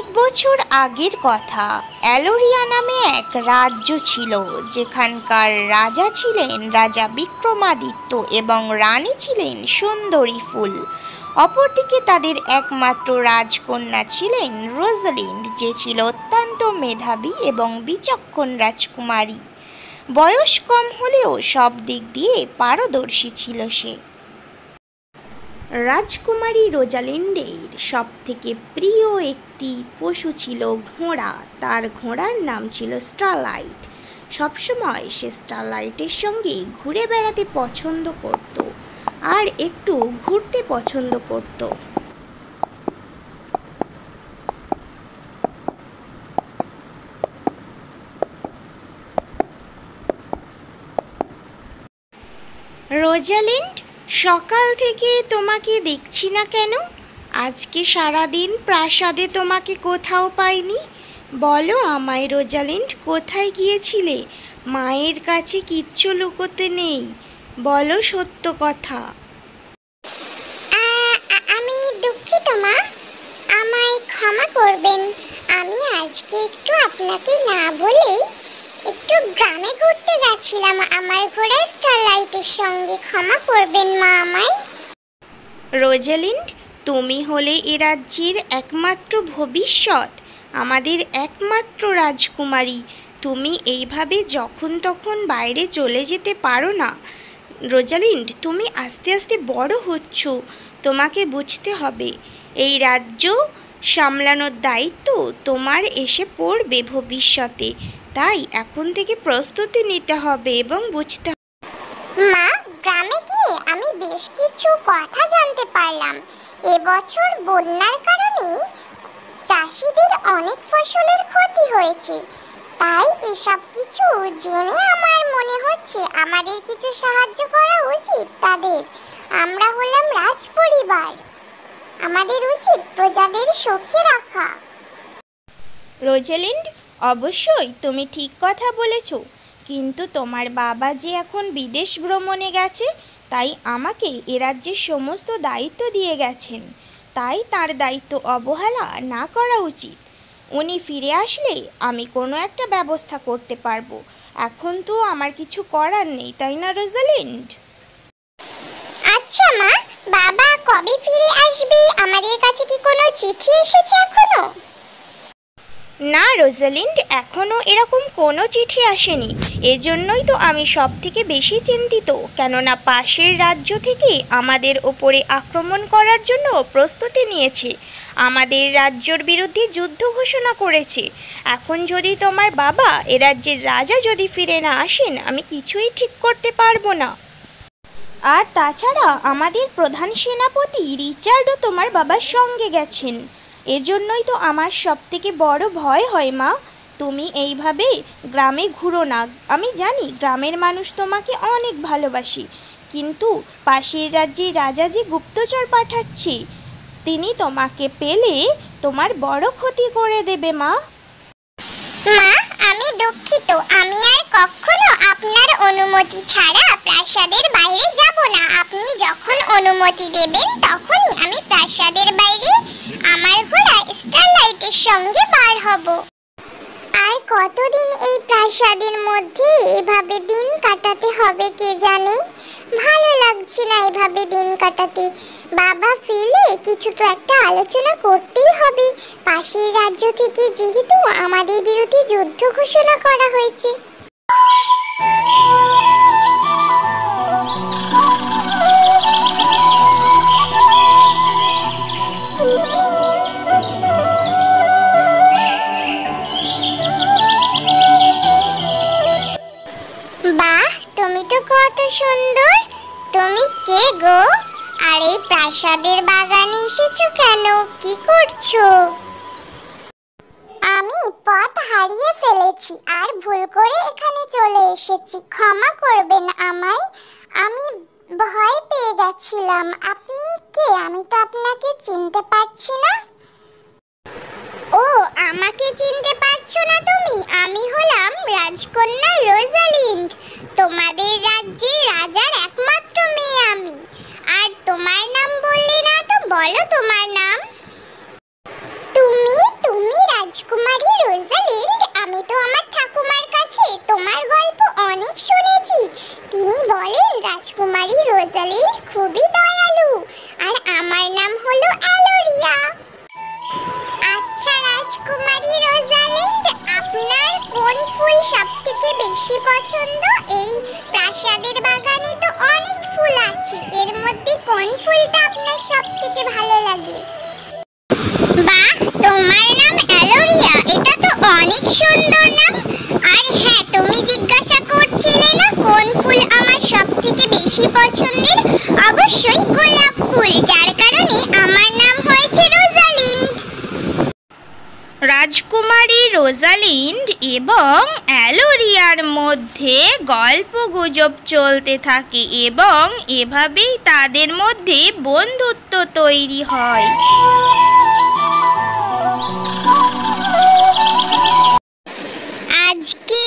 অনেক বছর আগের কথা। অ্যালোরিয়া নামে এক রাজ্য ছিল, যেখানকার রাজা ছিলেন রাজা বিক্রমাদিত্য এবং রানী ছিলেন সুন্দরী ফুল। অপরদিকে তাদের একমাত্র রাজকন্যা ছিলেন রোজালিন্ড, যে ছিল অত্যন্ত মেধাবী এবং বিচক্ষণ রাজকুমারী। বয়স কম হলেও সব দিক দিয়ে পারদর্শী ছিল সে। রাজকুমারী রোজালিন্ডের সবথেকে প্রিয় একটি পশু ছিল ঘোড়া। তার ঘোড়ার নাম ছিল স্টারলাইট। সবসময় সে স্টারলাইটের সঙ্গে ঘুরে বেড়াতে পছন্দ করত আর একটু ঘুরতে পছন্দ করত। রোজালিন্ড, সকাল থেকে তোমাকে দেখছি না কেন? আজকে সারাদিন প্রাসাদে তোমাকে কোথাও পাইনি। বলো আমায় রোজালিন্ড, কোথায় গিয়েছিলে? মায়ের কাছে কিচ্ছু লুকোতে নেই, বলো সত্য কথা। আমি দুঃখিত মা, আমায় ক্ষমা করবেন। আমি আজকে একটু আপনাকে না বলেই একটু গ্রামে ঘুরতে গেছিলাম আমার ঘোড়া স্টারলাইটের সঙ্গে। ক্ষমা করবেন মা আমায়। রোজালিন্ড, তুমি হলে এ রাজ্যের একমাত্র ভবিষ্যৎ, আমাদের একমাত্র রাজকুমারী। তুমি এইভাবে যখন তখন বাইরে চলে যেতে পারো না। রোজালিন্ড, তুমি আস্তে আস্তে বড় হচ্ছ, তোমাকে বুঝতে হবে এই রাজ্য সামলানোর দায়িত্ব তোমার এসে পড়বে ভবিষ্যতে। তাই এখন থেকে প্রস্তুতি নিতে হবে এবং বুঝতে হবে। মা, গ্রামে গিয়ে আমি বেশ কিছু কথা জানতে পারলাম। এবছর বন্যার কারণে চাষিদের অনেক ফসলের ক্ষতি হয়েছে। তাই এসব কিছু জেনে আমার মনে হচ্ছে আমাদের কিছু সাহায্য করা উচিত তাদের। আমরা হলাম রাজপরিবার, আমাদের উচিত প্রজাদের সুখে রাখা। রোজালিন্ড, অবশ্যই তুমি ঠিক কথা বলেছ, কিন্তু তোমার বাবা যে এখন বিদেশ ভ্রমণে গেছে, তাই আমাকে এ রাজ্যের সমস্ত দায়িত্ব দিয়ে গেছেন। তাই তার দায়িত্ব অবহেলা না করা উচিত। উনি ফিরে আসলে আমি কোনো একটা ব্যবস্থা করতে পারবো। এখন তো আমার কিছু করার নেই, তাই না রোজালিন্ড? আচ্ছা মা, বাবা কবে ফিরে আসবে? আমাদের কাছে কি কোনো চিঠি এসেছে এখনো? না রোজালিন্ড, এখনও এরকম কোনো চিঠি আসেনি। এজন্যই তো আমি সব থেকে বেশি চিন্তিত, কেননা পাশের রাজ্য থেকে আমাদের ওপরে আক্রমণ করার জন্য প্রস্তুতি নিয়েছে, আমাদের রাজ্যর বিরুদ্ধে যুদ্ধ ঘোষণা করেছে। এখন যদি তোমার বাবা এ রাজ্যের রাজা যদি ফিরে না আসেন, আমি কিছুই ঠিক করতে পারবো না। আর তাছাড়া আমাদের প্রধান সেনাপতি রিচার্ডও তোমার বাবার সঙ্গে গেছেন। এজন্যই তো আমার সবথেকে বড় ভয় হয় মা, তুমি এইভাবে গ্রামে ঘুরো না। আমি জানি গ্রামের মানুষ তোমাকে অনেক ভালোবাসে, কিন্তু পাশের রাজ্যের রাজা যে গুপ্তচর পাঠাচ্ছে, তিনি তোমাকে পেলে তোমার বড় ক্ষতি করে দেবে মা। মা, আমি দুঃখিত। আমি আর কখনো আপনার অনুমতি ছাড়া প্রাসাদের বাইরে যাব না। আপনি যখন অনুমতি দেবেন তখনই আমি প্রাসাদের বাইরে আমার ঘোড়া স্টারলাইটের সঙ্গে বার হব। আর কতদিন এই প্রাসাদের মধ্যে এভাবে দিন কাটাতে হবে কে জানে। ভালো লাগছে না এভাবে দিন কাটাতে। বাবা ফিরলে কিছু তো একটা আলোচনা করতেই হবে। পাশের রাজ্য থেকে যেহেতু আমাদের বিরুদ্ধে যুদ্ধ ঘোষণা করা হয়েছে। বাহ, তুমি তো কত সুন্দর। তুমি কে গো? আর এই প্রাসাদের বাগানে এসেছো কেন? কি করছো? আমি পথ হারিয়ে ফেলেছি আর ভুল করে এখানে চলে এসেছি। ক্ষমা করবেন আমায়, আমি ভয় পেয়ে গেছিলাম। আপনি কে? আমি তো আপনাকে চিনতে পারছি না। ও, আমাকে চিনতে পারছো না তুমি? আমি হলাম রাজকন্যা রোজালিন্ড, তোমাদের রাজ্যের রাজার একমাত্র মেয়ে আমি। আর তোমার নাম বললে না তো, বলো তোমার নাম। তুমি তুমি বেশি পছন্দ? এই প্রাসাদের বাগানে তো অনেক ফুল আছে, এর মধ্যে কোন ফুলটা আপনার সবথেকে ভালো লাগে? বাহ, তোমার নাম অ্যালোরিয়া, এটা তো অনেক সুন্দর নাম। আর হ্যাঁ, তুমি জিজ্ঞাসা করছিলে না কোন ফুল আমার সবথেকে বেশি পছন্দের? অবশ্যই গোলাপ ফুল, যার কারণে আমার নাম হয়েছে রোজালিন্ড। রাজকুমারী রোজালিন্ড এবং অ্যালোরিয়ার মধ্যে গল্পগুজব চলতে থাকে এবং এভাবেই তাদের মধ্যে বন্ধুত্ব তৈরি হয়। আজকে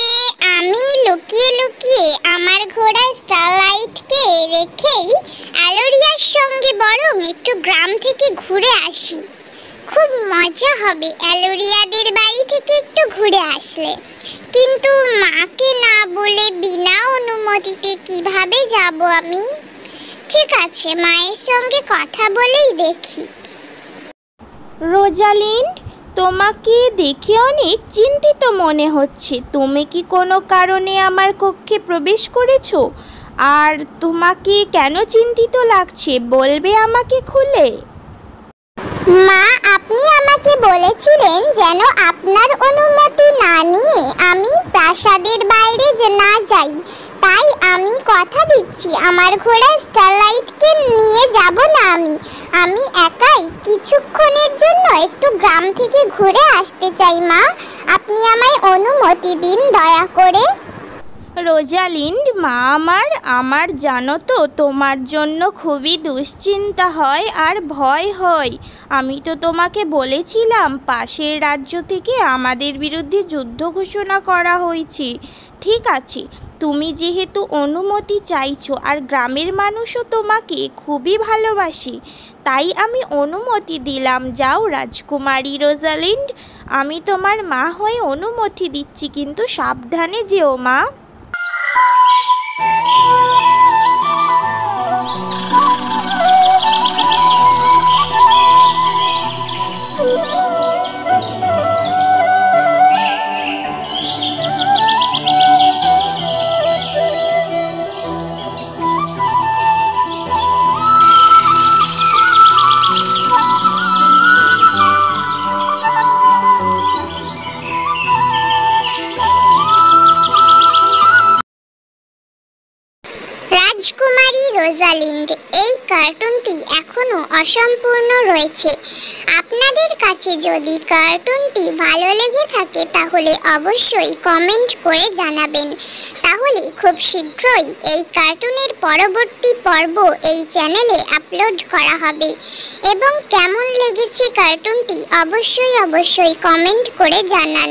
আমি লুকিয়ে লুকিয়ে আমার ঘোড়া স্টারলাইটকে রেখেই অ্যালোরিয়ার সঙ্গে বরং একটু গ্রাম থেকে ঘুরে আসি। খুব মজা হবে অ্যালোরিয়াদের বাড়ি থেকে একটু ঘুরে আসলে। কিন্তু মাকে না বলে বিনা অনুমতিতে কিভাবে যাব আমি? ঠিক আছে, মায়ের সঙ্গে কথা বলেই দেখি। রোজালিন্ড, তোমাকে দেখে অনেক চিন্তিত মনে হচ্ছে। তুমি কি কোনো কারণে আমার কক্ষে প্রবেশ করেছো? আর তোমাকে কেন চিন্তিত লাগছে বলবে আমাকে খুলে? মা, আপনি আমাকে বলেছিলেন যেন আপনার অনুমতি না নিয়ে আমি প্রাসাদের বাইরে যে না যাই। তাই আমি কথা দিচ্ছি আমার ঘোড়া স্টারলাইটকে নিয়ে যাব না। আমি একাই কিছুক্ষণের জন্য একটু গ্রাম থেকে ঘুরে আসতে চাই। মা, আপনি আমায় অনুমতি দিন দয়া করে। রোজালিন্ড, মা আমার জানো তো তোমার জন্য খুবই দুশ্চিন্তা হয় আর ভয় হয়। আমি তো তোমাকে বলেছিলাম পাশের রাজ্য থেকে আমাদের বিরুদ্ধে যুদ্ধ ঘোষণা করা হয়েছে। ঠিক আছে, তুমি যেহেতু অনুমতি চাইছো আর গ্রামের মানুষও তোমাকে খুবই ভালোবাসে, তাই আমি অনুমতি দিলাম। যাও রাজকুমারী রোজালিন্ড, আমি তোমার মা হয়ে অনুমতি দিচ্ছি, কিন্তু সাবধানে যেও মা। রাজকুমারী রোজালিন্ড, এই কার্টুনটি এখনো অসম্পূর্ণ রয়েছে। আপনাদের কাছে যদি কার্টুনটি ভালো লেগে থাকে তাহলে অবশ্যই কমেন্ট করে জানাবেন। তাহলে খুব শীঘ্রই এই কার্টুনের পরবর্তী পর্ব এই চ্যানেলে আপলোড করা হবে। এবং কেমন লেগেছে কার্টুনটি অবশ্যই কমেন্ট করে জানান।